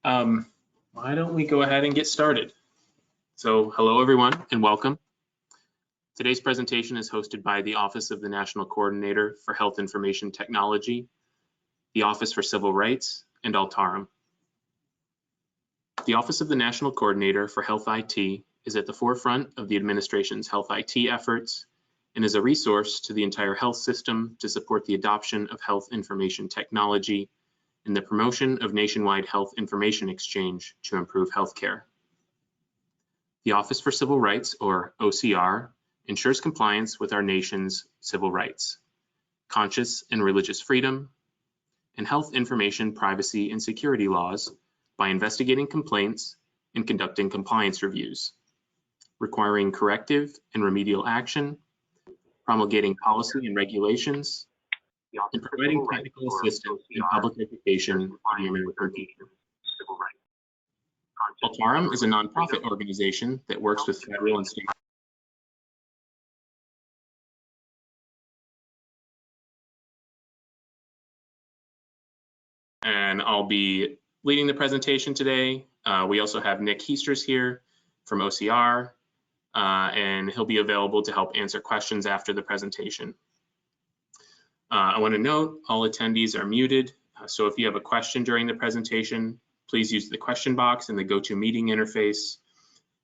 right. Why don't we go ahead and get started? So hello, everyone, and welcome. Today's presentation is hosted by the Office of the National Coordinator for Health Information Technology, the Office for Civil Rights, and Altarum. The Office of the National Coordinator for Health IT is at the forefront of the administration's health IT efforts and is a resource to the entire health system to support the adoption of health information technology and the promotion of nationwide health information exchange to improve healthcare. The Office for Civil Rights, or OCR, ensures compliance with our nation's civil rights, conscious and religious freedom, and health information privacy and security laws by investigating complaints and conducting compliance reviews, requiring corrective and remedial action, promulgating policy and regulations, and providing technical assistance in public education for the American people. Altarum is a nonprofit organization that works with federal and state. And I'll be leading the presentation today. We also have Nick Heisters here from OCR, and he'll be available to help answer questions after the presentation. I want to note all attendees are muted, so if you have a question during the presentation, please use the question box in the GoToMeeting interface,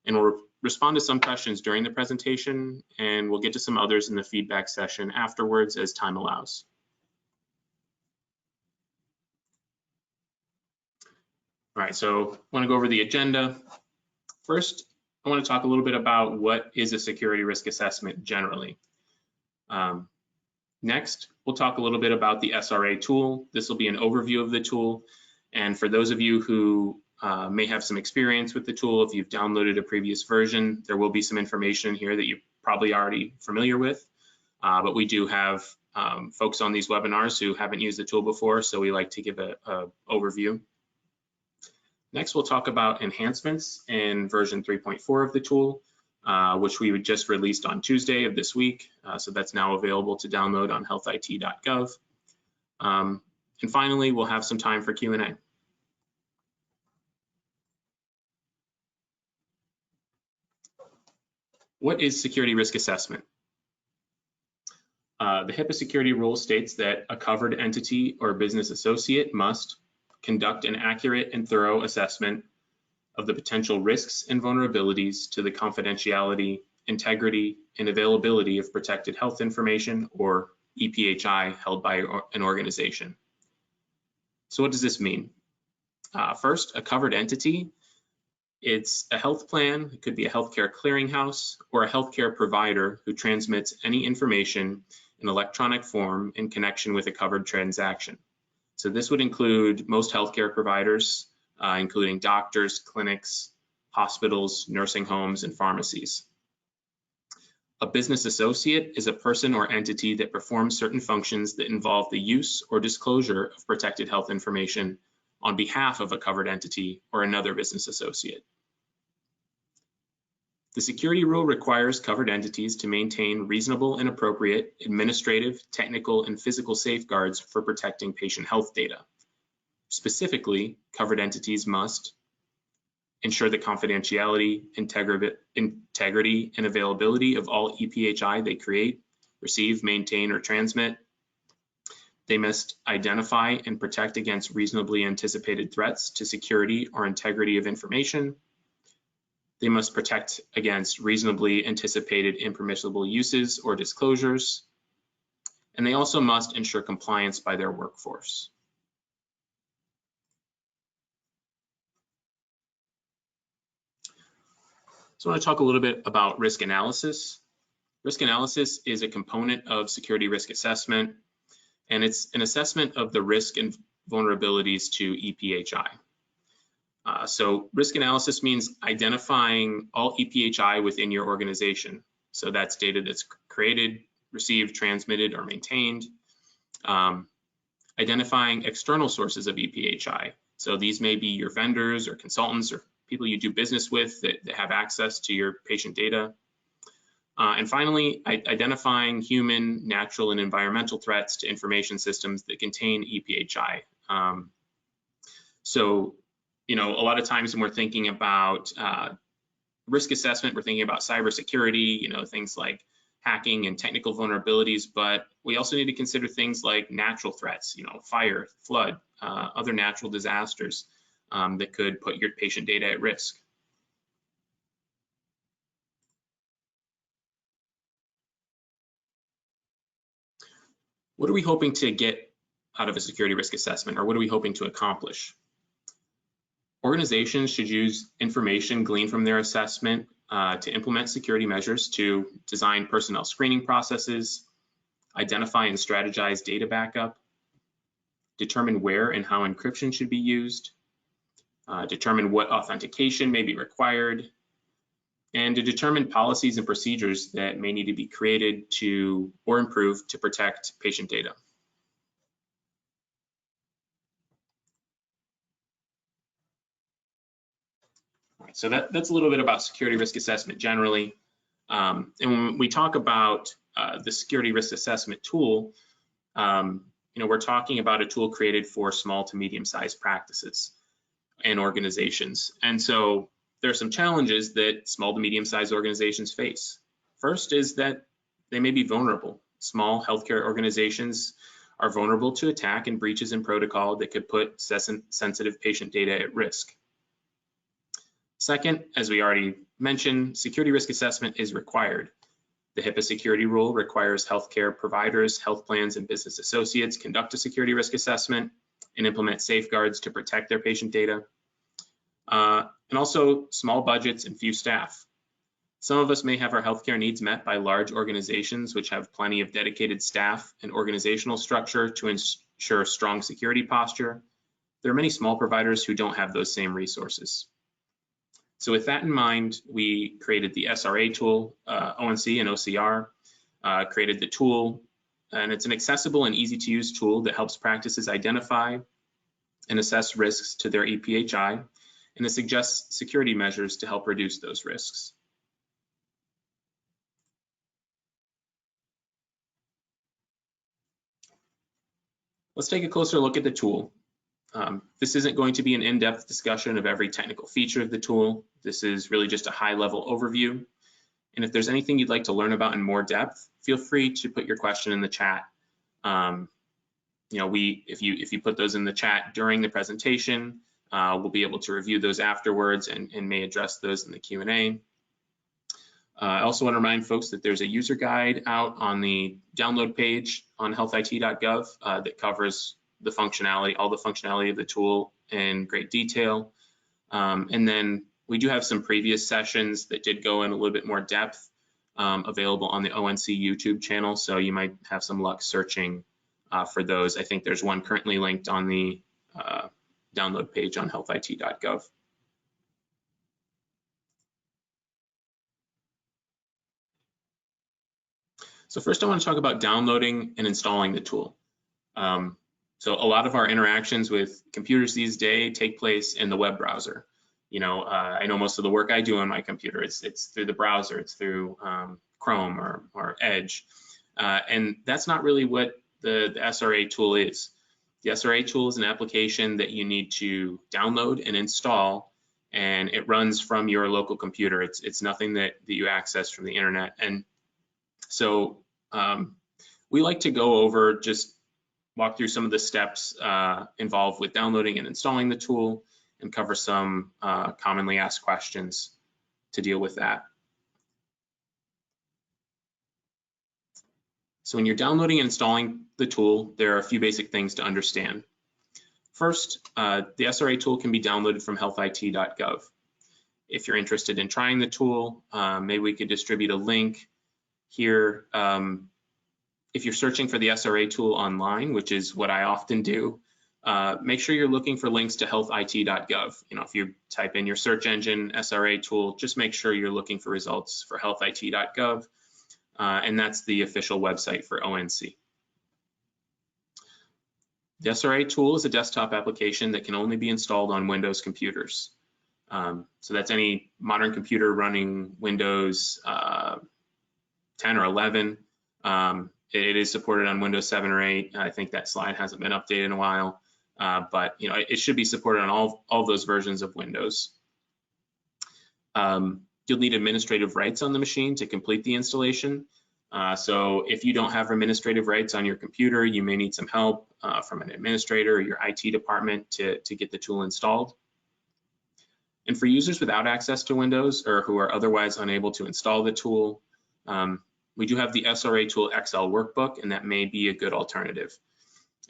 and we'll respond to some questions during the presentation, and we'll get to some others in the feedback session afterwards as time allows. All right, so I want to go over the agenda. First, I want to talk a little bit about what is a security risk assessment generally. Next, we'll talk a little bit about the SRA tool. This will be an overview of the tool. And for those of you who may have some experience with the tool, if you've downloaded a previous version, there will be some information here that you're probably already familiar with. But we do have folks on these webinars who haven't used the tool before, so we like to give an overview. Next, we'll talk about enhancements in version 3.4 of the tool, which we just released on Tuesday of this week. So that's now available to download on healthit.gov. And finally, we'll have some time for Q&A. What is security risk assessment? The HIPAA security rule states that a covered entity or business associate must conduct an accurate and thorough assessment of the potential risks and vulnerabilities to the confidentiality, integrity, and availability of protected health information, or EPHI, held by an organization. So what does this mean? First, a covered entity. It's a health plan, it could be a healthcare clearinghouse, or a healthcare provider who transmits any information in electronic form in connection with a covered transaction. So this would include most healthcare providers, including doctors, clinics, hospitals, nursing homes, and pharmacies. A business associate is a person or entity that performs certain functions that involve the use or disclosure of protected health information on behalf of a covered entity or another business associate. The security rule requires covered entities to maintain reasonable and appropriate administrative, technical, and physical safeguards for protecting patient health data. Specifically, covered entities must ensure the confidentiality, integrity, and availability of all EPHI they create, receive, maintain, or transmit. They must identify and protect against reasonably anticipated threats to security or integrity of information. They must protect against reasonably anticipated impermissible uses or disclosures. And they also must ensure compliance by their workforce. So I want to talk a little bit about risk analysis. Risk analysis is a component of security risk assessment, and it's an assessment of the risk and vulnerabilities to EPHI. So risk analysis means identifying all EPHI within your organization. So that's data that's created, received, transmitted, or maintained. Identifying external sources of EPHI. So these may be your vendors or consultants or people you do business with that have access to your patient data. And finally, identifying human, natural, and environmental threats to information systems that contain EPHI. So a lot of times when we're thinking about risk assessment, we're thinking about cybersecurity, things like hacking and technical vulnerabilities, but we also need to consider things like natural threats, fire, flood, other natural disasters that could put your patient data at risk. What are we hoping to get out of a security risk assessment, or what are we hoping to accomplish? Organizations should use information gleaned from their assessment to implement security measures to design personnel screening processes, identify and strategize data backup, determine where and how encryption should be used, determine what authentication may be required, and to determine policies and procedures that may need to be created to or improved to protect patient data. So that's a little bit about security risk assessment generally. And when we talk about the security risk assessment tool, we're talking about a tool created for small to medium-sized practices and organizations. And so there are some challenges that small to medium-sized organizations face. First is that they may be vulnerable. Small healthcare organizations are vulnerable to attack and breaches in protocol that could put sensitive patient data at risk. Second, as we already mentioned, security risk assessment is required. The HIPAA security rule requires healthcare providers, health plans, and business associates conduct a security risk assessment and implement safeguards to protect their patient data. And also small budgets and few staff. Some of us may have our healthcare needs met by large organizations which have plenty of dedicated staff and organizational structure to ensure strong security posture. There are many small providers who don't have those same resources. So with that in mind, we created the SRA tool, ONC and OCR, created the tool, and it's an accessible and easy to use tool that helps practices identify and assess risks to their EPHI, and it suggests security measures to help reduce those risks. Let's take a closer look at the tool. This isn't going to be an in-depth discussion of every technical feature of the tool. This is really just a high-level overview. And if there's anything you'd like to learn about in more depth, feel free to put your question in the chat. If you put those in the chat during the presentation, we'll be able to review those afterwards and may address those in the Q&A. I also want to remind folks that there's a user guide out on the download page on healthit.gov that covers the functionality, all the functionality of the tool in great detail. And then we do have some previous sessions that did go in a little bit more depth available on the ONC YouTube channel, so you might have some luck searching for those. I think there's one currently linked on the download page on healthit.gov. So first I want to talk about downloading and installing the tool. So a lot of our interactions with computers these days take place in the web browser. I know most of the work I do on my computer, it's through the browser, it's through Chrome or Edge. And that's not really what the SRA tool is. The SRA tool is an application that you need to download and install, and it runs from your local computer. It's nothing that you access from the internet. And so we like to go over, just walk through some of the steps involved with downloading and installing the tool and cover some commonly asked questions to deal with that. So when you're downloading and installing the tool, there are a few basic things to understand. First, the SRA tool can be downloaded from healthit.gov. If you're interested in trying the tool, maybe we could distribute a link here. If you're searching for the SRA tool online, which is what I often do, make sure you're looking for links to healthit.gov. If you type in your search engine SRA tool, just make sure you're looking for results for healthit.gov, and that's the official website for ONC. The SRA tool is a desktop application that can only be installed on Windows computers. So that's any modern computer running Windows 10 or 11. It is supported on Windows 7 or 8. I think that slide hasn't been updated in a while. but it should be supported on all those versions of Windows. You'll need administrative rights on the machine to complete the installation. So if you don't have administrative rights on your computer, you may need some help from an administrator or your IT department to get the tool installed. And for users without access to Windows or who are otherwise unable to install the tool, we do have the SRA Tool XL workbook, and that may be a good alternative.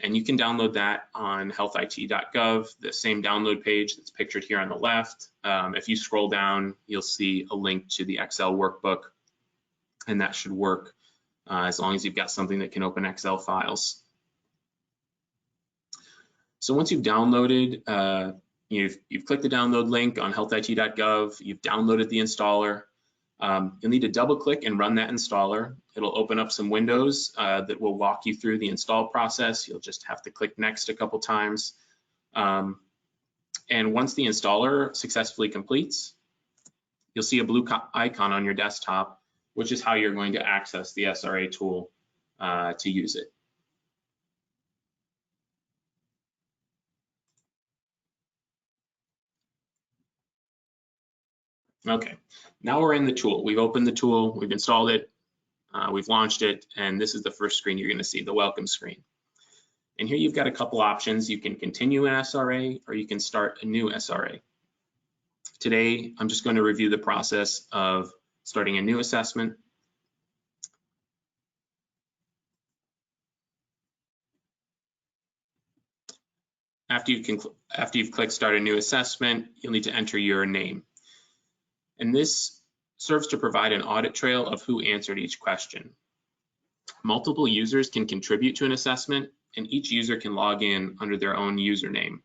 And you can download that on healthit.gov, the same download page that's pictured here on the left. If you scroll down, you'll see a link to the Excel workbook, and that should work as long as you've got something that can open Excel files. So once you've downloaded, you've clicked the download link on healthit.gov, you've downloaded the installer. You'll need to double click and run that installer. It'll open up some windows that will walk you through the install process. You'll just have to click next a couple times. And once the installer successfully completes, you'll see a blue icon on your desktop, which is how you're going to access the SRA tool to use it. Okay, now we're in the tool. We've opened the tool, we've installed it, we've launched it, and this is the first screen you're going to see, the welcome screen. And here you've got a couple options. You can continue an SRA or you can start a new SRA. Today, I'm just going to review the process of starting a new assessment. After you've clicked Start a New Assessment, you'll need to enter your name. And this serves to provide an audit trail of who answered each question. Multiple users can contribute to an assessment, and each user can log in under their own username.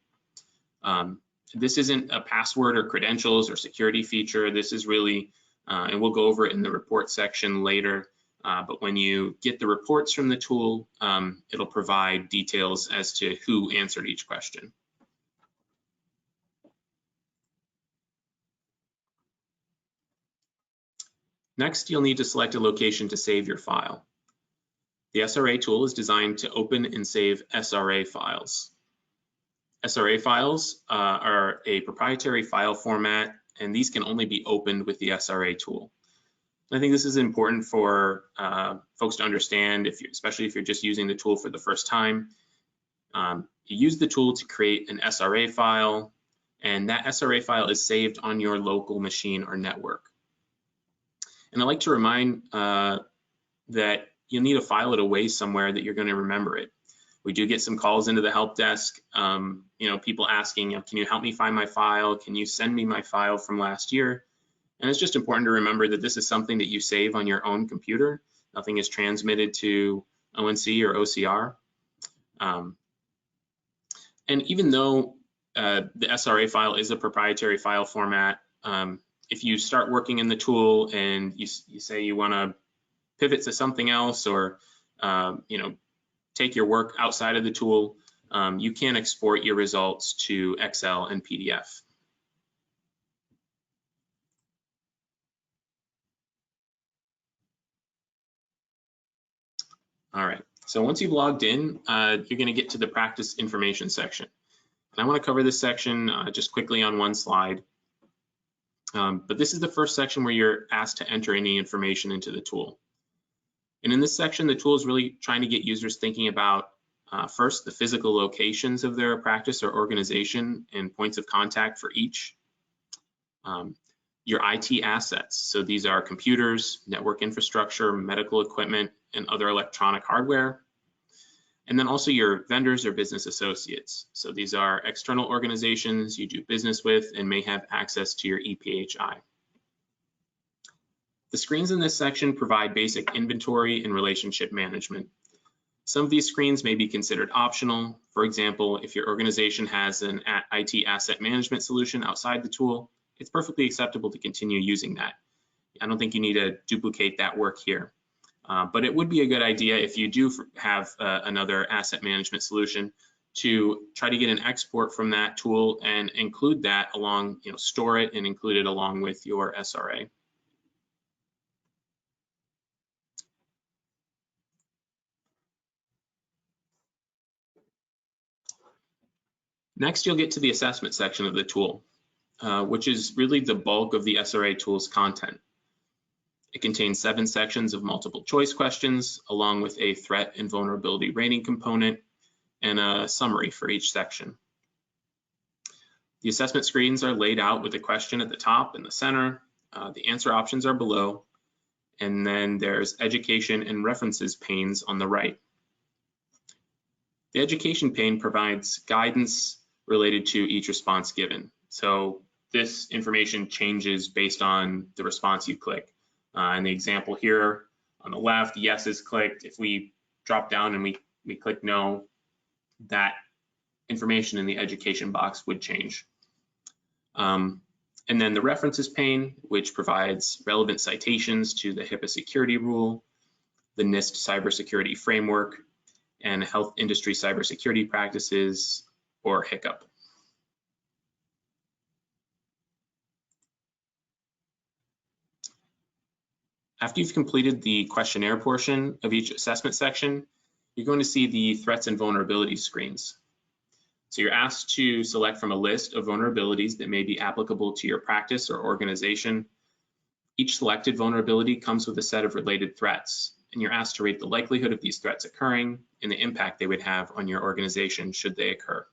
This isn't a password or credentials or security feature. This is really, and we'll go over it in the report section later, but when you get the reports from the tool, it'll provide details as to who answered each question. Next, you'll need to select a location to save your file. The SRA tool is designed to open and save SRA files. SRA files are a proprietary file format, and these can only be opened with the SRA tool. I think this is important for folks to understand, especially if you're just using the tool for the first time. You use the tool to create an SRA file, and that SRA file is saved on your local machine or network. And I'd like to remind that you'll need to file it away somewhere that you're going to remember it. We do get some calls into the help desk, people asking, can you help me find my file? Can you send me my file from last year? And it's just important to remember that this is something that you save on your own computer. Nothing is transmitted to ONC or OCR. And even though the SRA file is a proprietary file format, if you start working in the tool and you say you want to pivot to something else or take your work outside of the tool, you can export your results to Excel and PDF. All right, so once you've logged in, you're going to get to the practice information section. And I want to cover this section just quickly on one slide. But this is the first section where you're asked to enter any information into the tool. And in this section, the tool is really trying to get users thinking about first, the physical locations of their practice or organization and points of contact for each. Your IT assets. So these are computers, network infrastructure, medical equipment, and other electronic hardware. And then also your vendors or business associates. So these are external organizations you do business with and may have access to your EPHI. The screens in this section provide basic inventory and relationship management. Some of these screens may be considered optional. For example, if your organization has an IT asset management solution outside the tool, it's perfectly acceptable to continue using that. I don't think you need to duplicate that work here. But it would be a good idea if you do have another asset management solution to try to get an export from that tool and include that along, store it and include it along with your SRA. Next, you'll get to the assessment section of the tool, which is really the bulk of the SRA tool's content. It contains 7 sections of multiple choice questions, along with a threat and vulnerability rating component and a summary for each section. The assessment screens are laid out with a question at the top in the center. The answer options are below, and then there's education and references panes on the right. The education pane provides guidance related to each response given. So this information changes based on the response you click. In the example here on the left, yes is clicked. If we drop down and we click no, that information in the education box would change. And then the references pane, which provides relevant citations to the HIPAA security rule, the NIST cybersecurity framework, and health industry cybersecurity practices, or HICCUP. After you've completed the questionnaire portion of each assessment section, you're going to see the threats and vulnerabilities screens. So you're asked to select from a list of vulnerabilities that may be applicable to your practice or organization. Each selected vulnerability comes with a set of related threats, and you're asked to rate the likelihood of these threats occurring and the impact they would have on your organization should they occur.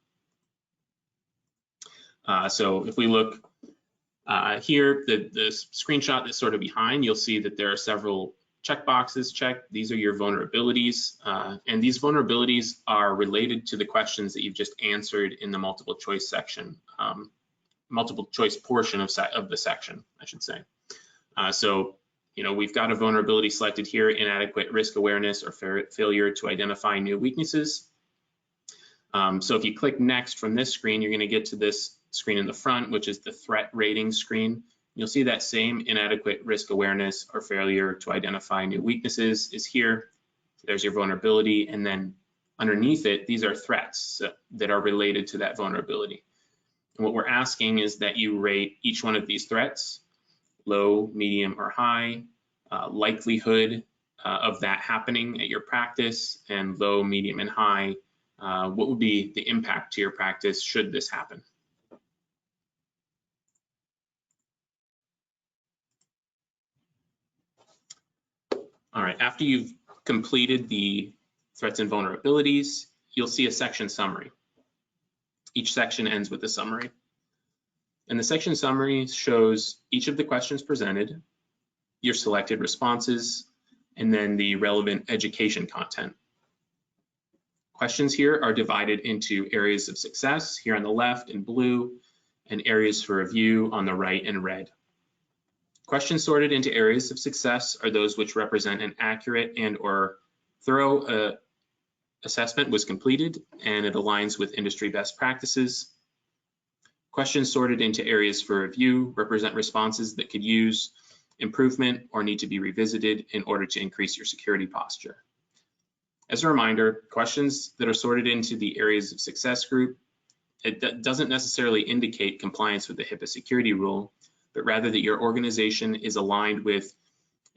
So if we look here, the screenshot that's sort of behind, you'll see that there are several checkboxes checked. These are your vulnerabilities, and these vulnerabilities are related to the questions that you've just answered in the multiple choice section, multiple choice portion of the section, I should say. So, we've got a vulnerability selected here: inadequate risk awareness or failure to identify new weaknesses. So if you click next from this screen, you're going to get to this screen in the front, which is the threat rating screen. You'll see that same inadequate risk awareness or failure to identify new weaknesses is here. There's your vulnerability, and then underneath it, these are threats that are related to that vulnerability. And what we're asking is that you rate each one of these threats: low, medium, or high, likelihood of that happening at your practice, and low, medium, and high, what would be the impact to your practice should this happen? All right, after you've completed the threats and vulnerabilities, you'll see a section summary. Each section ends with a summary. And the section summary shows each of the questions presented, your selected responses, and then the relevant education content. Questions here are divided into areas of success here on the left in blue, and areas for review on the right in red. Questions sorted into areas of success are those which represent an accurate and/or thorough assessment was completed and it aligns with industry best practices. Questions sorted into areas for review represent responses that could use improvement or need to be revisited in order to increase your security posture. As a reminder, questions that are sorted into the areas of success group, it doesn't necessarily indicate compliance with the HIPAA security rule, but rather that your organization is aligned with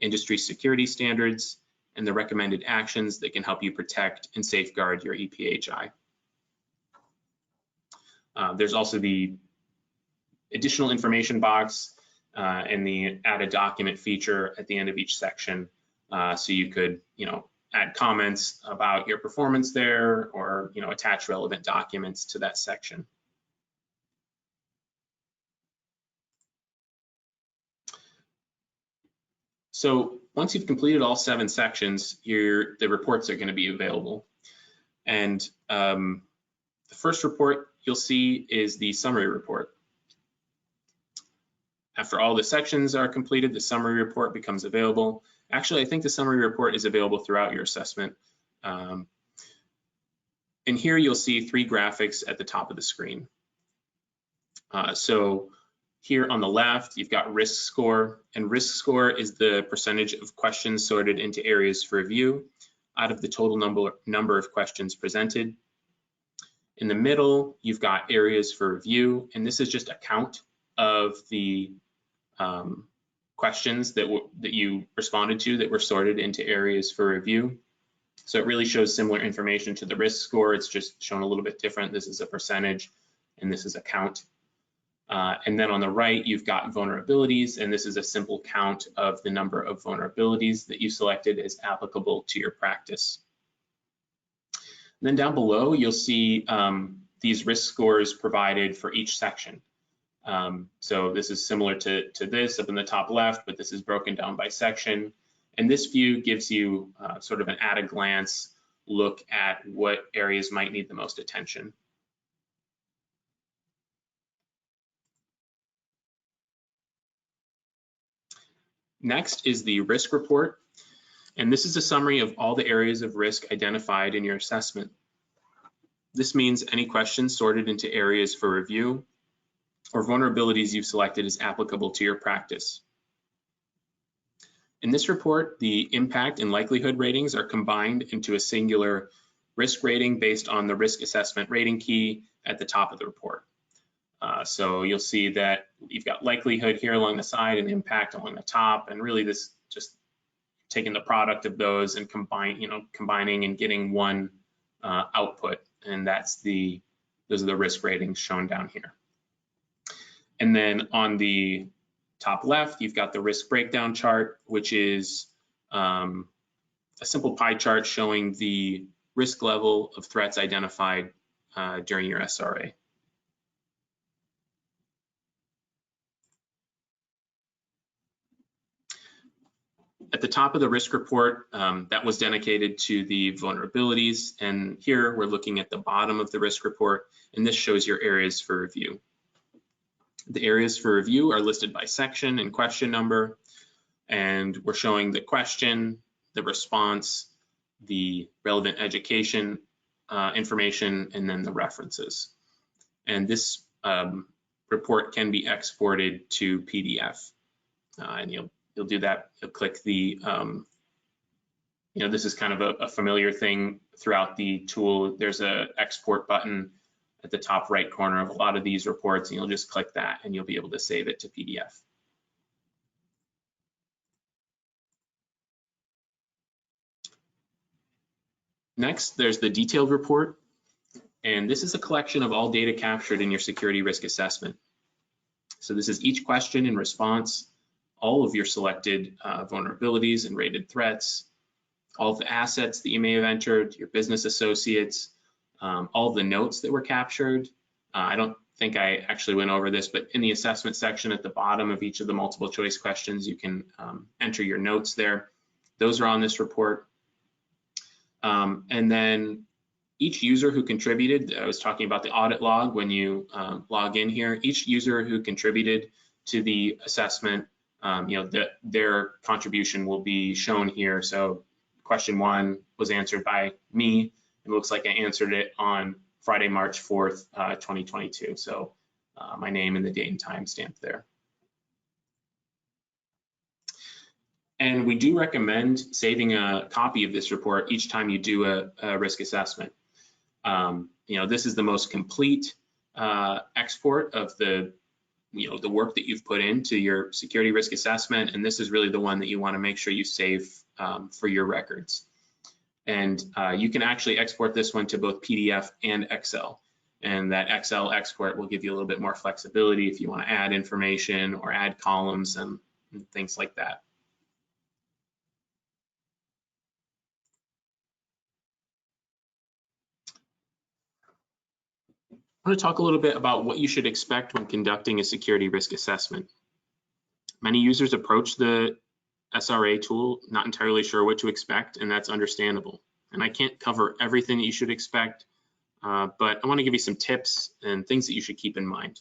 industry security standards and the recommended actions that can help you protect and safeguard your EPHI. There's also the additional information box and the add a document feature at the end of each section. So you could, add comments about your performance there, or, attach relevant documents to that section. So once you've completed all 7 sections, the reports are going to be available. And the first report you'll see is the summary report. After all the sections are completed, the summary report becomes available. Actually, I think the summary report is available throughout your assessment. And here you'll see 3 graphics at the top of the screen. So here on the left, you've got risk score, and risk score is the percentage of questions sorted into areas for review out of the total number of questions presented. In the middle, you've got areas for review, and this is just a count of the questions that you responded to that were sorted into areas for review. So it really shows similar information to the risk score. It's just shown a little bit different. This is a percentage. and this is a count. And then on the right, you've got vulnerabilities, and this is a simple count of the number of vulnerabilities that you selected as applicable to your practice. And then down below, you'll see these risk scores provided for each section. So this is similar to this up in the top left, but this is broken down by section. And this view gives you sort of an at-a-glance look at what areas might need the most attention. Next is the risk report. And this is a summary of all the areas of risk identified in your assessment. This means any questions sorted into areas for review or vulnerabilities you've selected as applicable to your practice. In this report, the impact and likelihood ratings are combined into a singular risk rating based on the risk assessment rating key at the top of the report. So you'll see that you've got likelihood here along the side and impact along the top, and really this just taking the product of those and combining and getting one output, and those are the risk ratings shown down here. And then on the top left, you've got the risk breakdown chart, which is a simple pie chart showing the risk level of threats identified during your SRA. At the top of the risk report, that was dedicated to the vulnerabilities, and here we're looking at the bottom of the risk report, and this shows your areas for review. The areas for review are listed by section and question number, and we're showing the question, the response, the relevant education information, and then the references. And this report can be exported to PDF, and you'll do that. You'll click the, this is kind of a familiar thing throughout the tool. There's a export button at the top right corner of a lot of these reports, and you'll just click that and you'll be able to save it to PDF. Next, there's the detailed report, and this is a collection of all data captured in your security risk assessment. So this is each question and response, all of your selected vulnerabilities and rated threats, all of the assets that you may have entered, your business associates, all of the notes that were captured. I don't think I actually went over this, but in the assessment section at the bottom of each of the multiple choice questions, you can enter your notes there. Those are on this report. And then each user who contributed, I was talking about the audit log when you log in here, each user who contributed to the assessment, their contribution will be shown here. So question 1 was answered by me. It looks like I answered it on Friday, March 4th, 2022. So my name and the date and time stamped there. And we do recommend saving a copy of this report each time you do a risk assessment. This is the most complete export of the work that you've put into your security risk assessment, and this is really the one that you want to make sure you save for your records. And you can actually export this one to both PDF and Excel, and that Excel export will give you a little bit more flexibility if you want to add information or add columns and things like that. I want to talk a little bit about what you should expect when conducting a security risk assessment. Many users approach the SRA tool not entirely sure what to expect, and that's understandable. And I can't cover everything that you should expect, but I want to give you some tips and things that you should keep in mind.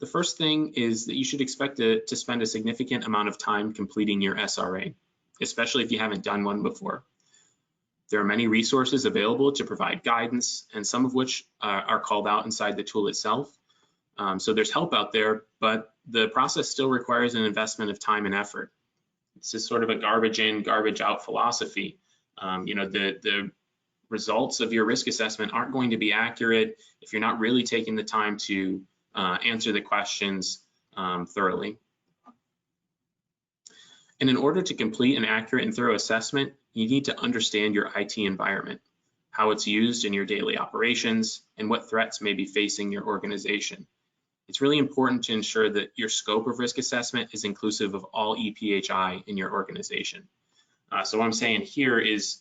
The first thing is that you should expect to spend a significant amount of time completing your SRA, especially if you haven't done one before. There are many resources available to provide guidance, and some of which are called out inside the tool itself. So there's help out there, but the process still requires an investment of time and effort. This is sort of a garbage in, garbage out philosophy. The results of your risk assessment aren't going to be accurate if you're not really taking the time to answer the questions thoroughly. And in order to complete an accurate and thorough assessment, you need to understand your IT environment. how it's used in your daily operations, and what threats may be facing your organization. It's really important to ensure that your scope of risk assessment is inclusive of all EPHI in your organization. So what I'm saying here is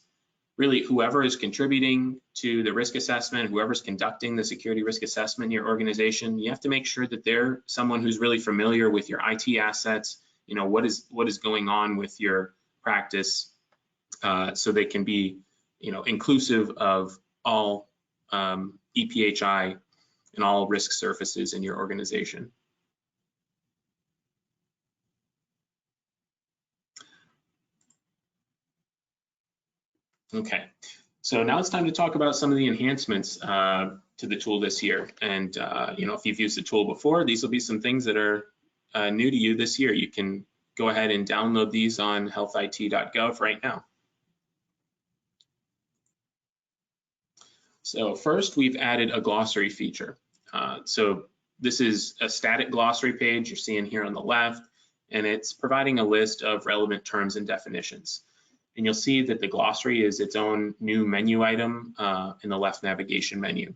really whoever is contributing to the risk assessment, whoever's conducting the security risk assessment in your organization, you have to make sure that they're someone who's really familiar with your IT assets, what is going on with your practice, so they can be inclusive of all EPHI and all risk surfaces in your organization. Okay, so now it's time to talk about some of the enhancements to the tool this year. And if you've used the tool before, these will be some things that are new to you this year. You can go ahead and download these on healthit.gov right now. So first, we've added a glossary feature. So this is a static glossary page you're seeing here on the left, and it's providing a list of relevant terms and definitions. And you'll see that the glossary is its own new menu item in the left navigation menu.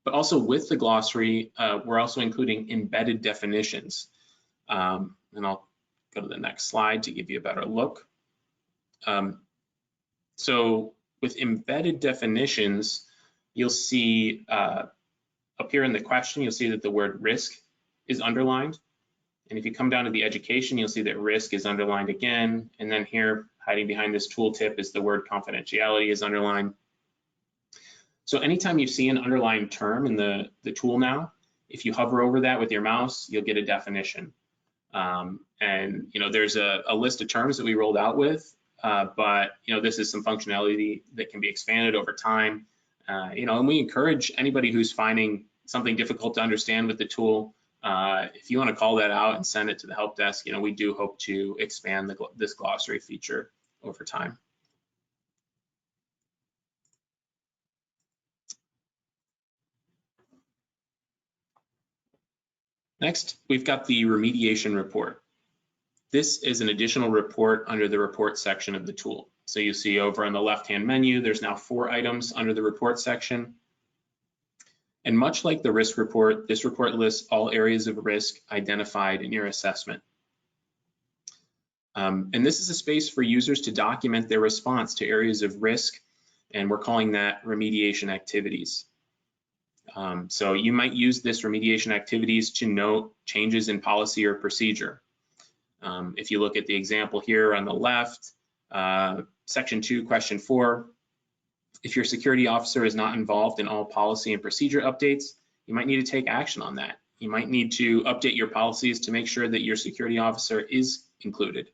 But also with the glossary, we're also including embedded definitions. And I'll go to the next slide to give you a better look. So with embedded definitions, you'll see up here in the question, you'll see that the word risk is underlined. And if you come down to the education, you'll see that risk is underlined again. And then here, hiding behind this tooltip, is the word confidentiality is underlined. So anytime you see an underlined term in the tool now, if you hover over that with your mouse, you'll get a definition. And there's a list of terms that we rolled out with, but this is some functionality that can be expanded over time. And we encourage anybody who's finding something difficult to understand with the tool, if you want to call that out and send it to the help desk, we do hope to expand this glossary feature over time. Next, we've got the remediation report. This is an additional report under the report section of the tool. So you see over on the left-hand menu, there's now 4 items under the report section. And much like the risk report, this report lists all areas of risk identified in your assessment. And this is a space for users to document their response to areas of risk, and we're calling that remediation activities. So you might use this remediation activities to note changes in policy or procedure. If you look at the example here on the left, section 2, question 4, if your security officer is not involved in all policy and procedure updates, you might need to take action on that. You might need to update your policies to make sure that your security officer is included.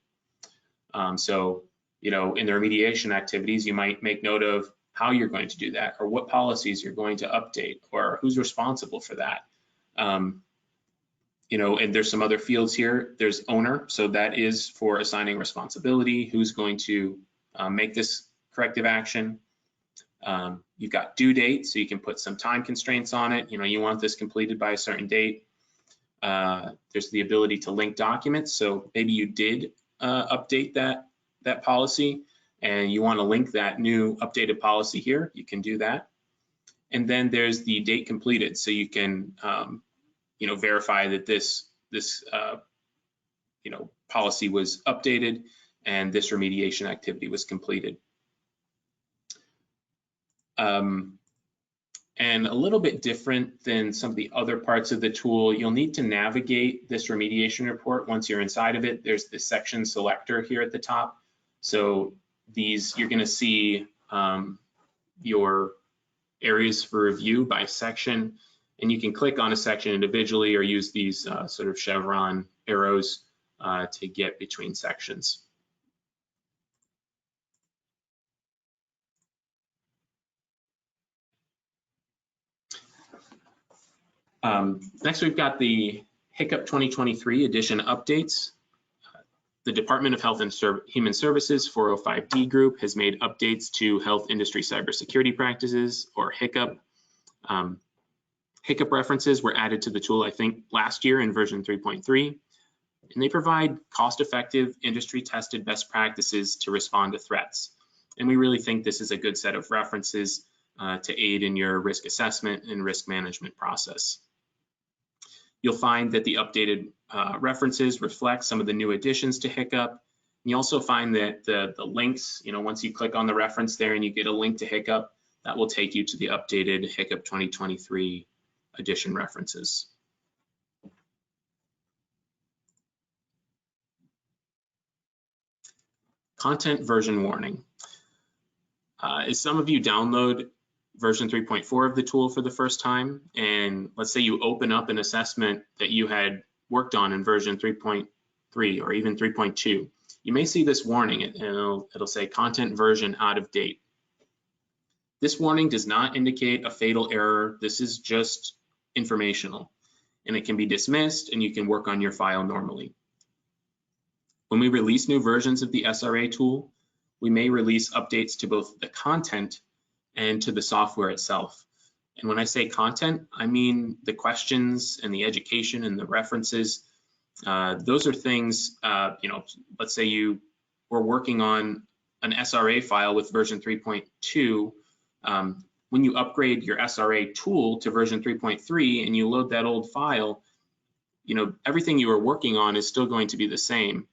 So, in the remediation activities, you might make note of how you're going to do that, or what policies you're going to update, or who's responsible for that. And there's some other fields here. There's owner, so that is for assigning responsibility, who's going to make this corrective action. You've got due date, so you can put some time constraints on it. You want this completed by a certain date. There's the ability to link documents, so maybe you did update that policy, and you want to link that new updated policy here, you can do that. And then there's the date completed, so you can verify that this policy was updated and this remediation activity was completed. And a little bit different than some of the other parts of the tool, you'll need to navigate this remediation report once you're inside of it. There's the section selector here at the top. So you're going to see your areas for review by section, and you can click on a section individually or use these sort of chevron arrows to get between sections. Next, we've got the HICCUP 2023 edition updates. The Department of Health and Human Services 405D group has made updates to health industry cybersecurity practices, or HICCUP. HICCUP references were added to the tool, I think, last year in version 3.3, and they provide cost-effective, industry-tested best practices to respond to threats. And we really think this is a good set of references to aid in your risk assessment and risk management process. You'll find that the updated references reflect some of the new additions to HICCUP. You also find that the links, once you click on the reference there and you get a link to HICCUP, that will take you to the updated HICCUP 2023 edition references. Content version warning. As some of you download version 3.4 of the tool for the first time, and let's say you open up an assessment that you had worked on in version 3.3 or even 3.2, you may see this warning, and it'll say content version out of date. This warning does not indicate a fatal error. This is just informational, and it can be dismissed and you can work on your file normally. When we release new versions of the SRA tool, we may release updates to both the content and to the software itself. And when I say content, I mean the questions and the education and the references. Those are things, let's say you were working on an SRA file with version 3.2. When you upgrade your SRA tool to version 3.3 and you load that old file, everything you were working on is still going to be the same.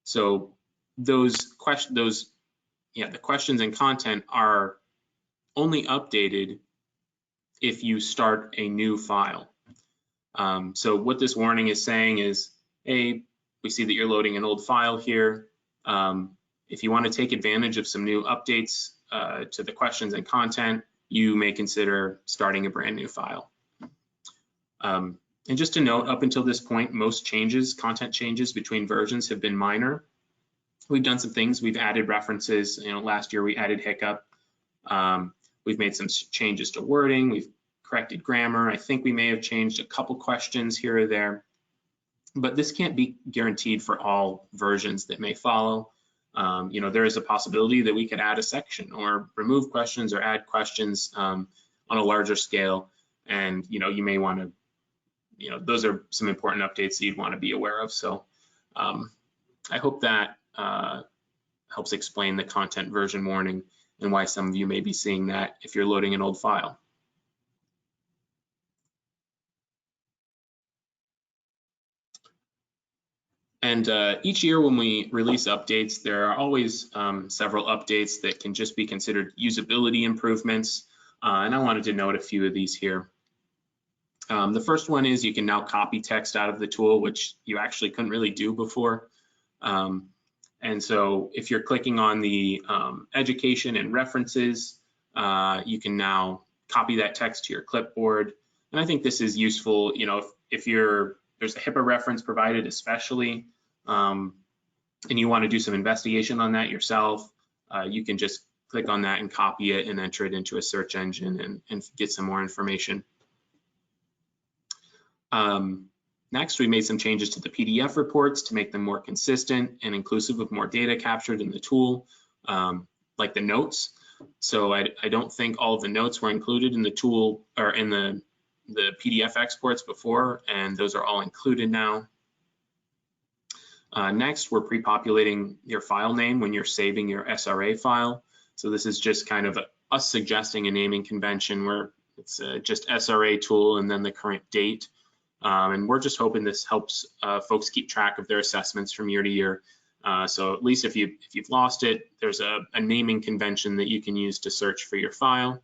So the questions and content are only updated if you start a new file. So what this warning is saying is, hey, we see that you're loading an old file here. If you want to take advantage of some new updates to the questions and content, you may consider starting a brand new file. And just to note, up until this point, most content changes between versions have been minor. We've done some things. We've added references. Last year we added HICCUP. We've made some changes to wording. We've corrected grammar. I think we may have changed a couple questions here or there. But this can't be guaranteed for all versions that may follow. There is a possibility that we could add a section or remove questions or add questions on a larger scale. And you may want to, those are some important updates that you'd want to be aware of. So I hope that helps explain the content version warning and why some of you may be seeing that if you're loading an old file. And each year when we release updates, there are always several updates that can just be considered usability improvements. And I wanted to note a few of these here. The first one is you can now copy text out of the tool, which you actually couldn't really do before. And so if you're clicking on the education and references, you can now copy that text to your clipboard. And I think this is useful, if there's a HIPAA reference provided especially, and you want to do some investigation on that yourself, you can just click on that and copy it and enter it into a search engine and get some more information. Next, we made some changes to the PDF reports to make them more consistent and inclusive of more data captured in the tool, like the notes. So I don't think all of the notes were included in the tool or in the PDF exports before, and those are all included now. Next, we're pre-populating your file name when you're saving your SRA file. So this is just kind of us suggesting a naming convention where it's just SRA tool and then the current date. And we're just hoping this helps folks keep track of their assessments from year to year. So at least if you've lost it, there's a naming convention that you can use to search for your file.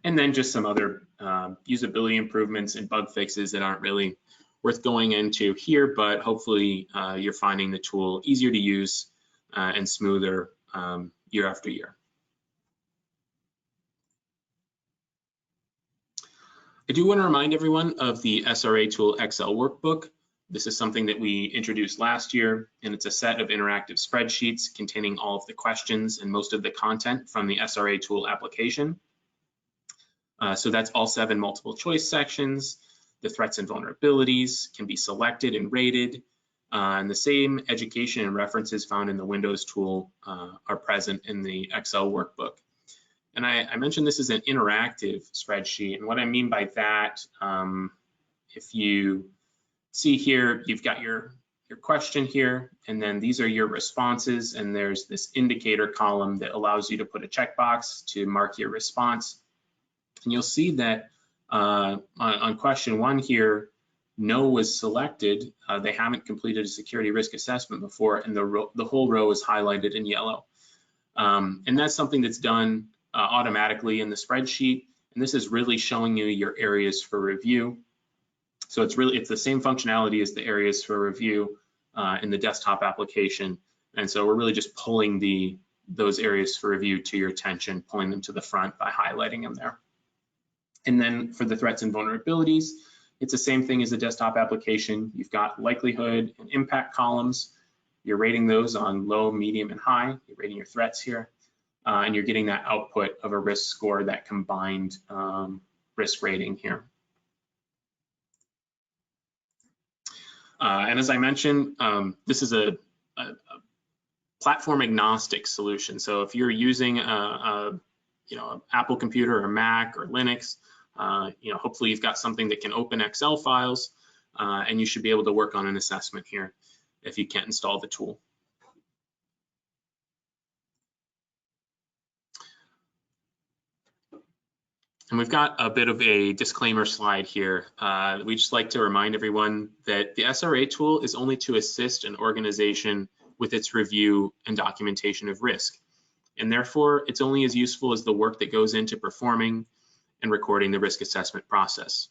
And then just some other usability improvements and bug fixes that aren't really worth going into here, but hopefully you're finding the tool easier to use and smoother year after year. I do want to remind everyone of the SRA Tool Excel workbook. This is something that we introduced last year, and it's a set of interactive spreadsheets containing all of the questions and most of the content from the SRA Tool application. So that's all 7 multiple choice sections. The threats and vulnerabilities can be selected and rated, and the same education and references found in the Windows tool are present in the Excel workbook. And I mentioned this is an interactive spreadsheet, and what I mean by that, if you see here, you've got your your question here, and then these are your responses, and there's this indicator column that allows you to put a checkbox to mark your response. And you'll see that on question 1 here, no was selected. They haven't completed a security risk assessment before, and the whole row is highlighted in yellow. And that's something that's done automatically in the spreadsheet. And this is really showing you your areas for review. So it's the same functionality as the areas for review in the desktop application. And so we're really just pulling those areas for review to your attention, pulling them to the front by highlighting them there. And then for the threats and vulnerabilities, it's the same thing as the desktop application. You've got likelihood and impact columns. You're rating those on low, medium, and high. You're rating your threats here. And you're getting that output of a risk score, that combined risk rating here. And as I mentioned, this is a platform agnostic solution. So if you're using an Apple computer or Mac or Linux, hopefully you've got something that can open Excel files, and you should be able to work on an assessment here if you can't install the tool. And we've got a bit of a disclaimer slide here. We just like to remind everyone that the SRA tool is only to assist an organization with its review and documentation of risk. And therefore, it's only as useful as the work that goes into performing and recording the risk assessment process.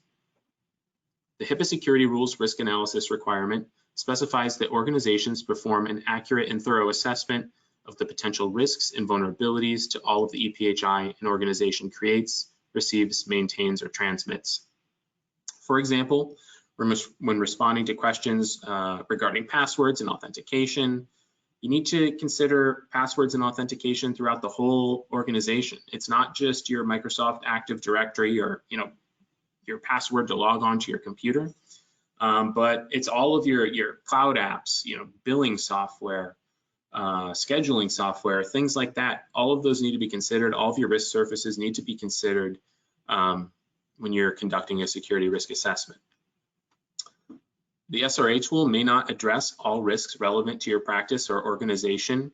The HIPAA security rules risk analysis requirement specifies that organizations perform an accurate and thorough assessment of the potential risks and vulnerabilities to all of the EPHI an organization creates, receives, maintains, or transmits. For example, when responding to questions regarding passwords and authentication, you need to consider passwords and authentication throughout the whole organization. It's not just your Microsoft Active Directory or your password to log on to your computer, but it's all of your cloud apps, billing software, scheduling software, things like that. All of those need to be considered. All of your risk surfaces need to be considered when you're conducting a security risk assessment. The SRA tool may not address all risks relevant to your practice or organization,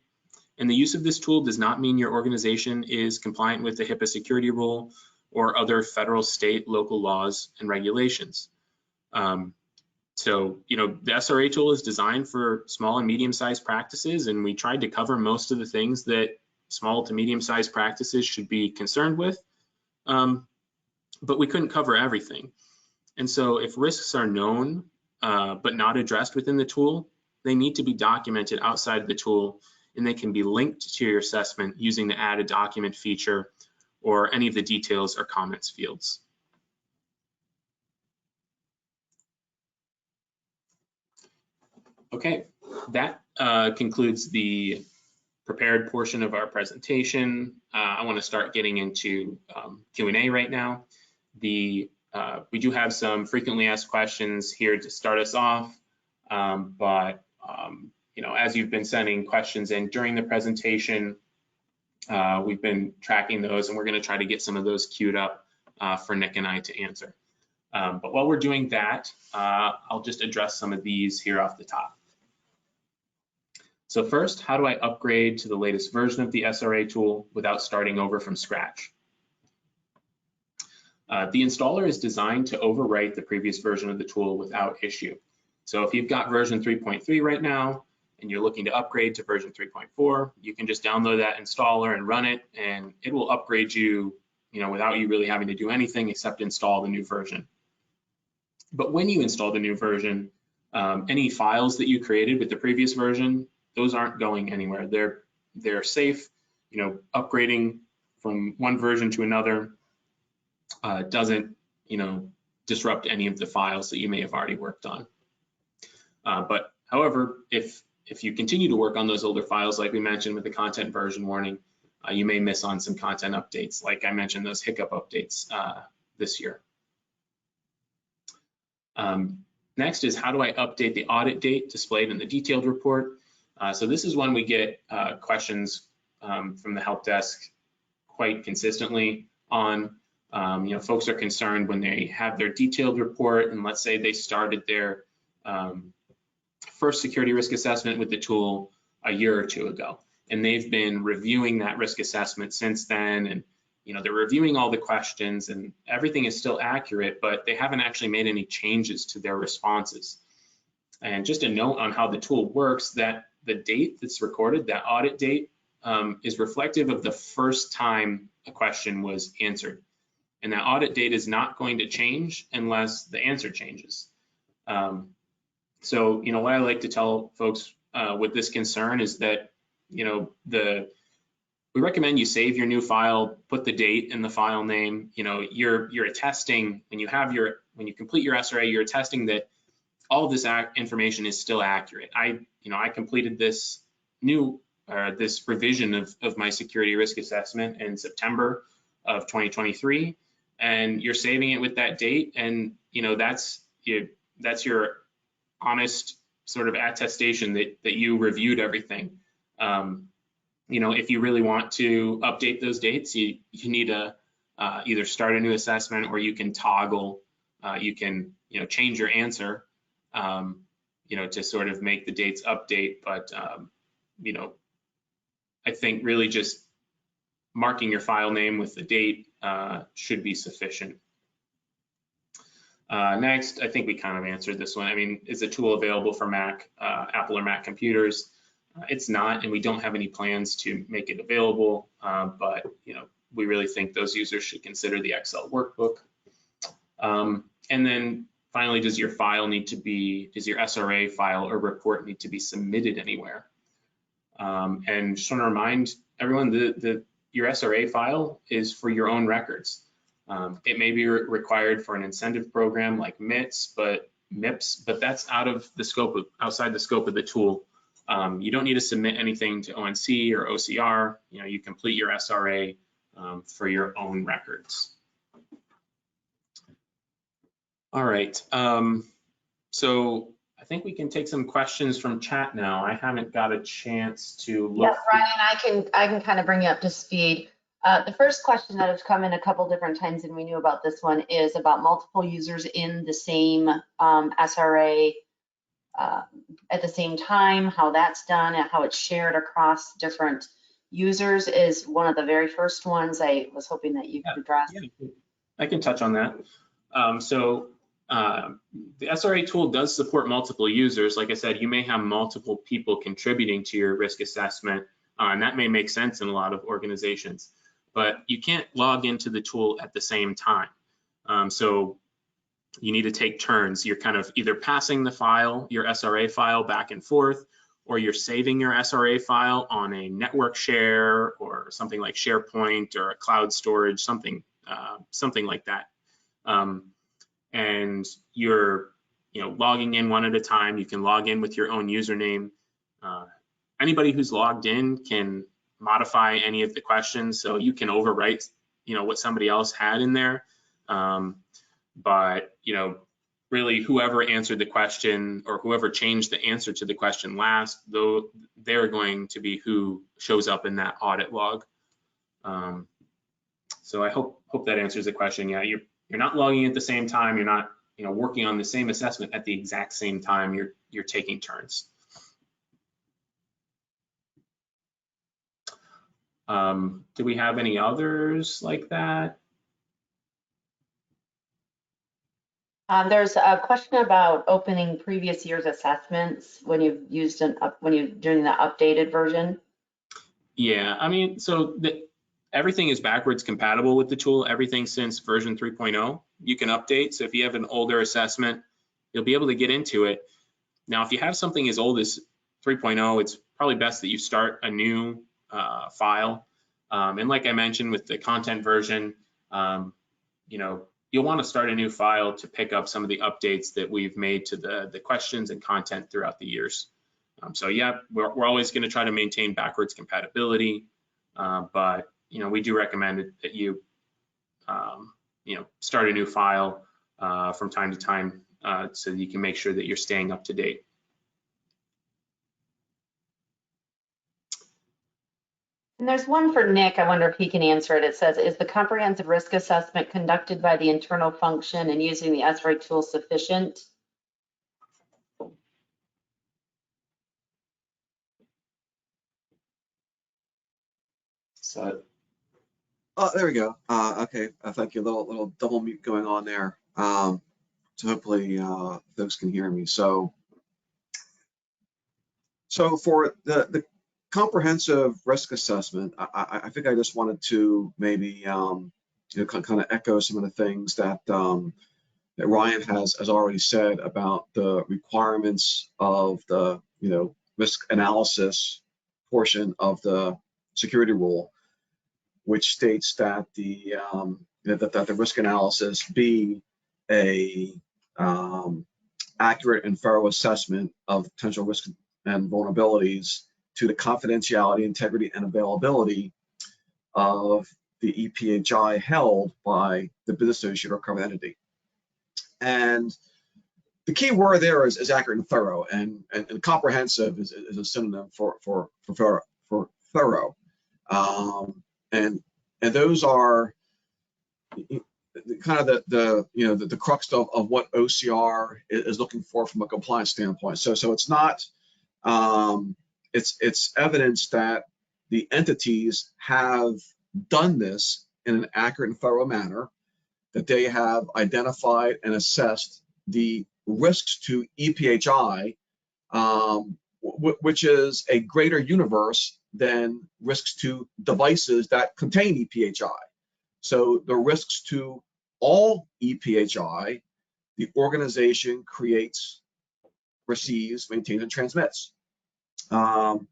and the use of this tool does not mean your organization is compliant with the HIPAA security rule or other federal, state, local laws and regulations. So, the SRA tool is designed for small and medium-sized practices, and we tried to cover most of the things that small to medium-sized practices should be concerned with, but we couldn't cover everything. And so if risks are known but not addressed within the tool, they need to be documented outside of the tool, and they can be linked to your assessment using the Add a Document feature or any of the details or comments fields. Okay, that concludes the prepared portion of our presentation. I want to start getting into Q&A right now. We do have some frequently asked questions here to start us off, but as you've been sending questions in during the presentation, we've been tracking those, and we're going to try to get some of those queued up for Nick and I to answer. But while we're doing that, I'll just address some of these here off the top. So first, how do I upgrade to the latest version of the SRA tool without starting over from scratch? The installer is designed to overwrite the previous version of the tool without issue. So if you've got version 3.3 right now and you're looking to upgrade to version 3.4, you can just download that installer and run it, and it will upgrade you, without you really having to do anything except install the new version. But when you install the new version, any files that you created with the previous version, those aren't going anywhere. They're safe. Upgrading from one version to another doesn't, disrupt any of the files that you may have already worked on. But however, if you continue to work on those older files, like we mentioned with the content version warning, you may miss on some content updates, like I mentioned, those hiccup updates this year. Next is, how do I update the audit date displayed in the detailed report? So this is one we get questions from the help desk quite consistently on. Folks are concerned when they have their detailed report, and let's say they started their first security risk assessment with the tool a year or two ago. And they've been reviewing that risk assessment since then. And they're reviewing all the questions and everything is still accurate, but they haven't actually made any changes to their responses. And just a note on how the tool works, that the date that's recorded, that audit date, is reflective of the first time a question was answered. And that audit date is not going to change unless the answer changes. So, what I like to tell folks with this concern is that, we recommend you save your new file, put the date in the file name. You're attesting when you complete your SRA, you're attesting that all of this information is still accurate. I completed this this revision of my security risk assessment in September of 2023, and you're saving it with that date, and that's your honest sort of attestation that you reviewed everything. If you really want to update those dates, you need to either start a new assessment, or you can toggle, you can change your answer, to sort of make the dates update. But I think really just marking your file name with the date should be sufficient. Next, I think we kind of answered this one. I mean, is the tool available for Mac, Apple or Mac computers? It's not, and we don't have any plans to make it available, but we really think those users should consider the Excel workbook. And then finally, does your SRA file or report need to be submitted anywhere? And just want to remind everyone that your SRA file is for your own records. It may be required for an incentive program like MIPS, but that's outside the scope of the tool. You don't need to submit anything to ONC or OCR. You complete your SRA for your own records. All right. So I think we can take some questions from chat now. I haven't got a chance to look. Yeah, Brian, I can kind of bring you up to speed. The first question that has come in a couple different times, and we knew about this one, is about multiple users in the same SRA at the same time, how that's done and how it's shared across different users is one of the very first ones. I was hoping that you could address. Yeah, I can touch on that. The SRA tool does support multiple users. Like I said, you may have multiple people contributing to your risk assessment, and that may make sense in a lot of organizations, but you can't log into the tool at the same time. So you need to take turns. You're kind of either passing the file, your SRA file, back and forth, or you're saving your SRA file on a network share or something like SharePoint or a cloud storage, something like that. And you're logging in one at a time. You can log in with your own username. Anybody who's logged in can modify any of the questions, so you can overwrite what somebody else had in there. But really whoever answered the question or whoever changed the answer to the question last, though, they're going to be who shows up in that audit log. So I hope that answers the question. Yeah, you're not logging at the same time. You're not working on the same assessment at the exact same time. You're taking turns. Do we have any others like that? There's a question about opening previous year's assessments when you've used when you're doing the updated version. Yeah, I mean, so everything is backwards compatible with the tool. Everything since version 3.0 you can update. So if you have an older assessment, you'll be able to get into it. Now, if you have something as old as 3.0, it's probably best that you start a new file. And like I mentioned with the content version, you'll want to start a new file to pick up some of the updates that we've made to the questions and content throughout the years. So yeah, we're always going to try to maintain backwards compatibility, but we do recommend that you start a new file from time to time so that you can make sure that you're staying up to date. And there's one for Nick. I wonder if he can answer it. It says, is the comprehensive risk assessment conducted by the internal function and using the SRA tool sufficient? So Oh, there we go. Okay, thank you. A little double mute going on there. So hopefully folks can hear me. So for the comprehensive risk assessment, I think I just wanted to maybe kind of echo some of the things that that Ryan has already said about the requirements of the risk analysis portion of the security rule, which states that that the risk analysis be a accurate and thorough assessment of potential risks and vulnerabilities to the confidentiality, integrity, and availability of the EPHI held by the business associate or covered entity. And the key word there is accurate and thorough, and comprehensive is a synonym for thorough. And those are kind of the crux of what OCR is looking for from a compliance standpoint. So it's not it's evidence that the entities have done this in an accurate and thorough manner, that they have identified and assessed the risks to EPHI, which is a greater universe than risks to devices that contain EPHI. So the risks to all EPHI, the organization creates, receives, maintains, and transmits. And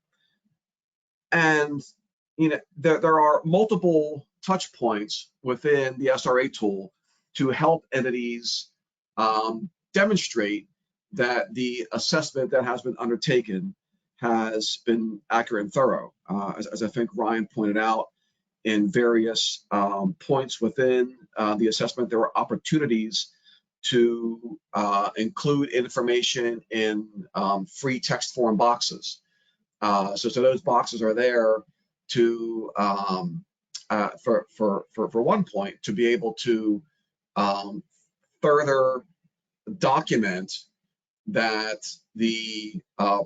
there are multiple touch points within the SRA tool to help entities demonstrate that the assessment that has been undertaken has been accurate and thorough. As I think Ryan pointed out, in various points within the assessment, there were opportunities to include information in free text form boxes. So those boxes are there to for one point, to be able to further document that the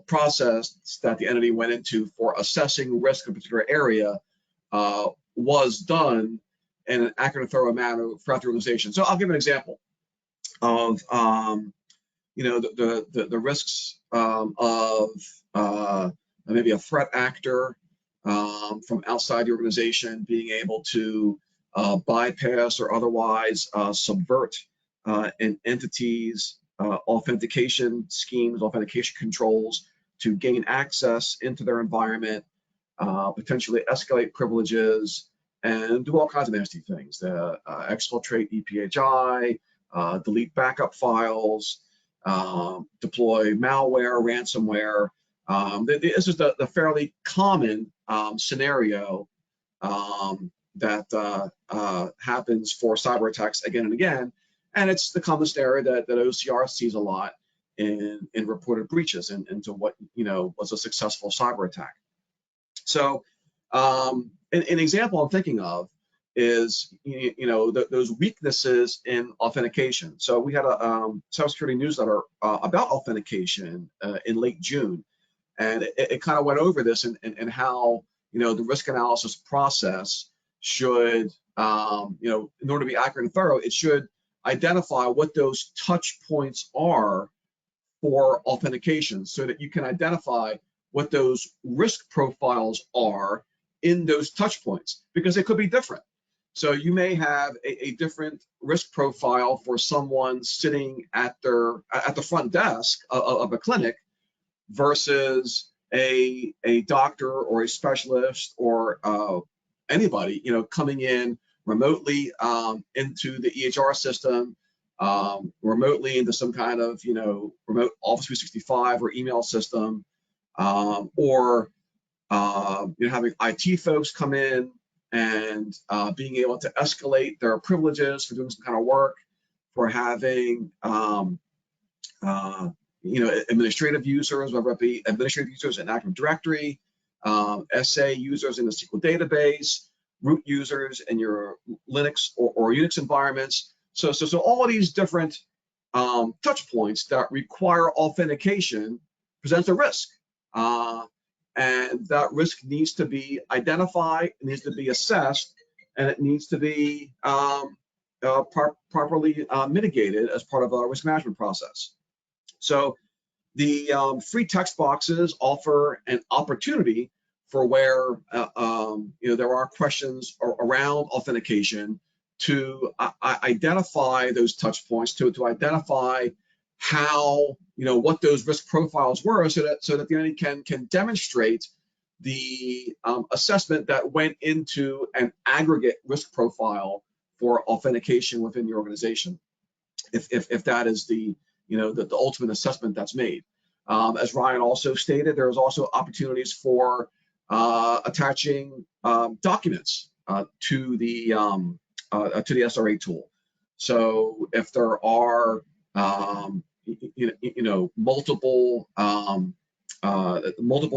process that the entity went into for assessing risk in a particular area was done in an accurate and thorough manner throughout the organization. So I'll give an example of the risks of maybe a threat actor from outside the organization being able to bypass or otherwise subvert an entity's authentication schemes, authentication controls to gain access into their environment, potentially escalate privileges, and do all kinds of nasty things. Exfiltrate EPHI, delete backup files, deploy malware, ransomware. This is the fairly common scenario that happens for cyber attacks again and again, and it's the common scenario that OCR sees a lot in reported breaches and into what was a successful cyber attack. So an example I'm thinking of is those weaknesses in authentication. So we had a cybersecurity newsletter about authentication in late June, and it kind of went over this and how the risk analysis process should in order to be accurate and thorough, it should identify what those touch points are for authentication, so that you can identify what those risk profiles are in those touch points, because it could be different. So you may have a different risk profile for someone sitting at the front desk of a clinic versus a doctor or a specialist or anybody coming in remotely into the EHR system, remotely into some kind of remote Office 365 or email system, or having IT folks come in and being able to escalate their privileges for doing some kind of work, for having administrative users, whether it be administrative users in Active Directory, SA users in the SQL database, root users in your Linux or Unix environments. So all of these different touch points that require authentication presents a risk. and that risk needs to be identified, it needs to be assessed, and it needs to be properly mitigated as part of a risk management process. So the free text boxes offer an opportunity for where there are questions around authentication to identify those touch points, to identify how, what those risk profiles were, so that the entity can demonstrate the assessment that went into an aggregate risk profile for authentication within the organization, if that is the ultimate assessment that's made. As Ryan also stated, there's also opportunities for attaching documents to the SRA tool. So if there are multiple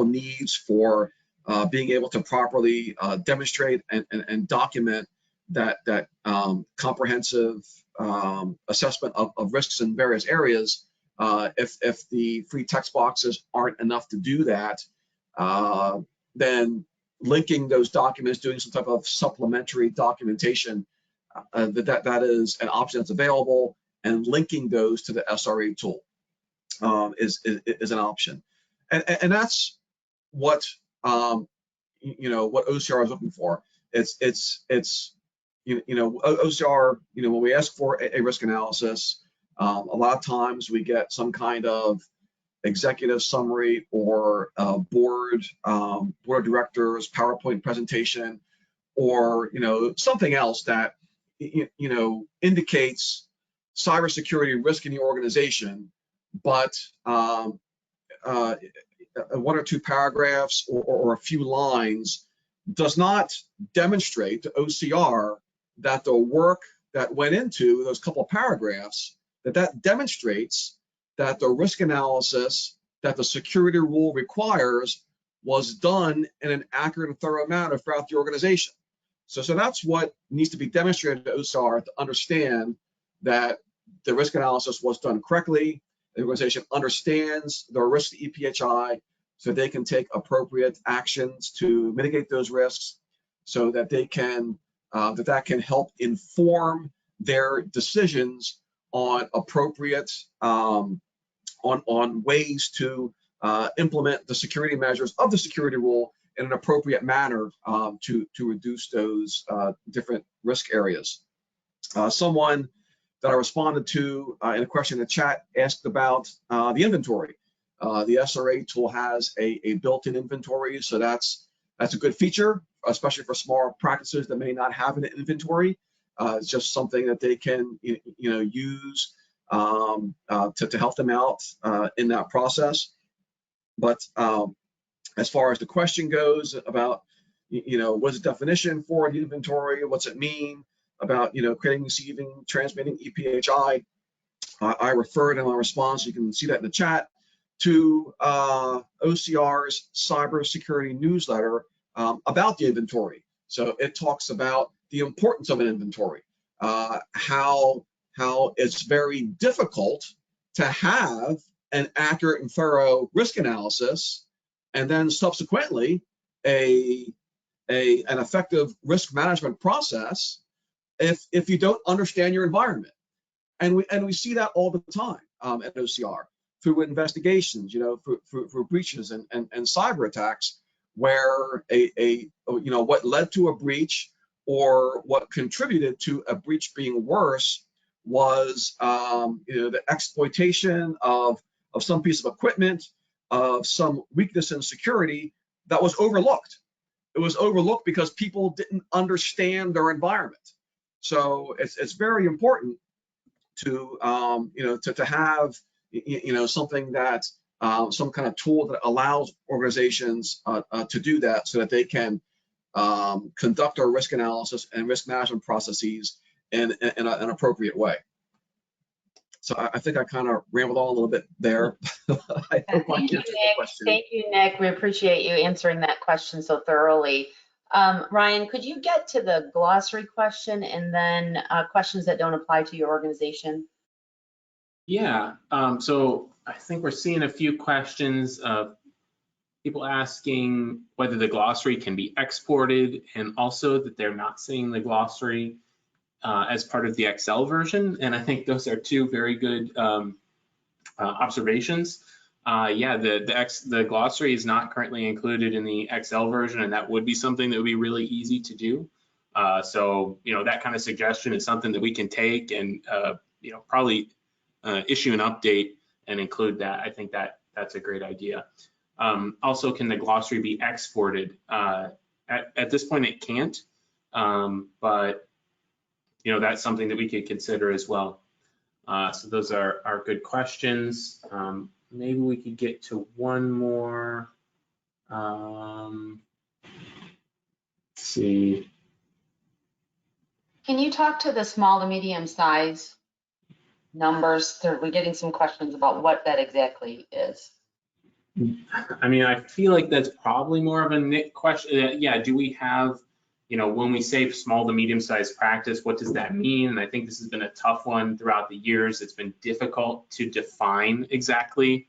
needs for being able to properly demonstrate and document that comprehensive assessment of risks in various areas, if the free text boxes aren't enough to do that, then linking those documents, doing some type of supplementary documentation, that is an option that's available, and linking those to the SRA tool is an option, and that's what what OCR is looking for. It's OCR, when we ask for a risk analysis, a lot of times we get some kind of executive summary or board of directors PowerPoint presentation, or something else that indicates cybersecurity risk in the organization, but one or two paragraphs or a few lines does not demonstrate to OCR that the work that went into those couple of paragraphs, that demonstrates that the risk analysis that the security rule requires was done in an accurate and thorough manner throughout the organization. So that's what needs to be demonstrated to OCR, to understand that the risk analysis was done correctly, the organization understands the risk to EPHI, so they can take appropriate actions to mitigate those risks, so that they can that can help inform their decisions on appropriate on ways to implement the security measures of the security rule in an appropriate manner to reduce those different risk areas. Someone that I responded to in a question in the chat asked about the inventory. The SRA tool has a built-in inventory, so that's a good feature, especially for smaller practices that may not have an inventory. It's just something that they can use to help them out in that process. But as far as the question goes about what's the definition for the inventory, what's it mean about creating, receiving, transmitting EPHI, I referred in my response, you can see that in the chat, to OCR's cybersecurity newsletter about the inventory. So it talks about the importance of an inventory, how it's very difficult to have an accurate and thorough risk analysis, and then subsequently an effective risk management process if you don't understand your environment. And we see that all the time at OCR through investigations, through breaches and cyber attacks, where what led to a breach or what contributed to a breach being worse was the exploitation of some piece of equipment, of some weakness in security that was overlooked. It was overlooked because people didn't understand their environment. So it's very important to to have something that some kind of tool that allows organizations to do that, so that they can conduct our risk analysis and risk management processes in an appropriate way. So I think I kind of rambled on a little bit there. I hope I answered the question. Thank you, Nick. We appreciate you answering that question so thoroughly. Ryan, could you get to the glossary question and then questions that don't apply to your organization? Yeah, so I think we're seeing a few questions people asking whether the glossary can be exported, and also that they're not seeing the glossary as part of the Excel version. And I think those are two very good observations. Yeah, the glossary is not currently included in the Excel version, and that would be something that would be really easy to do. So, that kind of suggestion is something that we can take and, probably issue an update and include that. I think that's a great idea. Also, can the glossary be exported? At this point, it can't, but that's something that we could consider as well. So those are good questions. Maybe we could get to one more. Let's see. Can you talk to the small to medium size numbers? We're getting some questions about what that exactly is. I mean, I feel like that's probably more of a Nick question. Yeah, do we have, when we say small to medium sized practice, what does that mean? And I think this has been a tough one throughout the years. It's been difficult to define exactly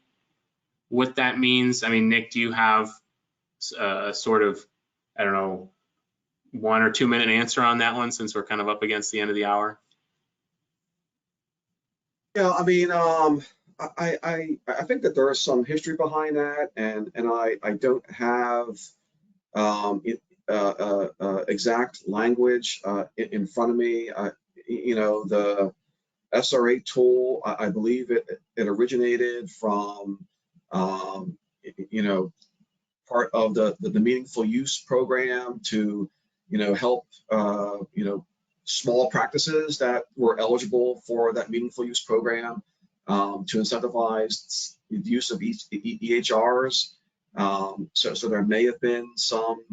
what that means. I mean, Nick, do you have a sort of, I don't know, 1 or 2 minute answer on that one, since we're kind of up against the end of the hour? Yeah, I mean, I think that there is some history behind that, and I don't have exact language in front of me. The SRA tool, I believe it originated from part of the meaningful use program to help small practices that were eligible for that meaningful use program to incentivize the use of EHRs. So there may have been some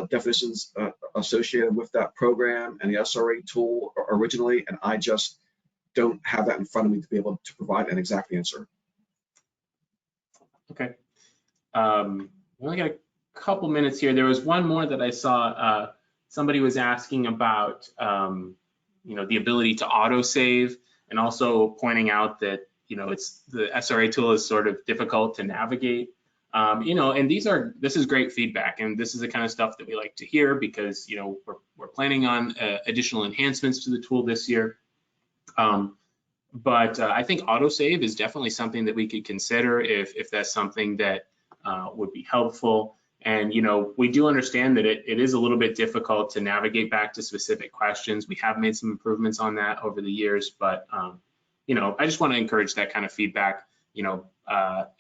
definitions associated with that program and the SRA tool originally, and I just don't have that in front of me to be able to provide an exact answer. Okay. We only got a couple minutes here. There was one more that I saw. Somebody was asking about, the ability to autosave, and also pointing out that, it's the SRA tool is sort of difficult to navigate. And this is great feedback, and this is the kind of stuff that we like to hear, because, we're planning on additional enhancements to the tool this year. But I think autosave is definitely something that we could consider if that's something that would be helpful. And, we do understand that it is a little bit difficult to navigate back to specific questions. We have made some improvements on that over the years, but, I just want to encourage that kind of feedback,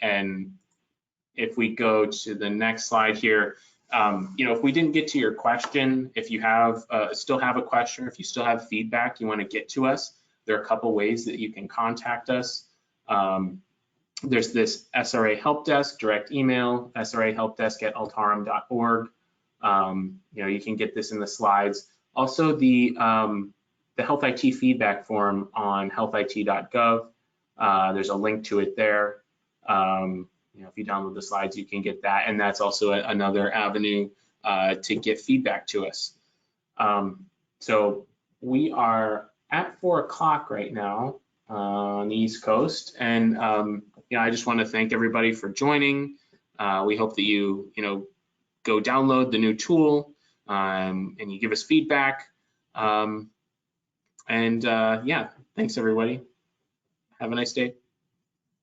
and if we go to the next slide here, if we didn't get to your question, if you have still have a question, or if you still have feedback you want to get to us, there are a couple ways that you can contact us. There's this SRA help desk, direct email, srahelpdesk@altarum.org. You can get this in the slides. Also, the Health IT feedback form on healthit.gov. There's a link to it there. If you download the slides, you can get that, and that's also another avenue to get feedback to us. So we are at 4 o'clock right now on the East Coast, and I just want to thank everybody for joining. We hope that you go download the new tool and you give us feedback. Yeah, thanks everybody. Have a nice day.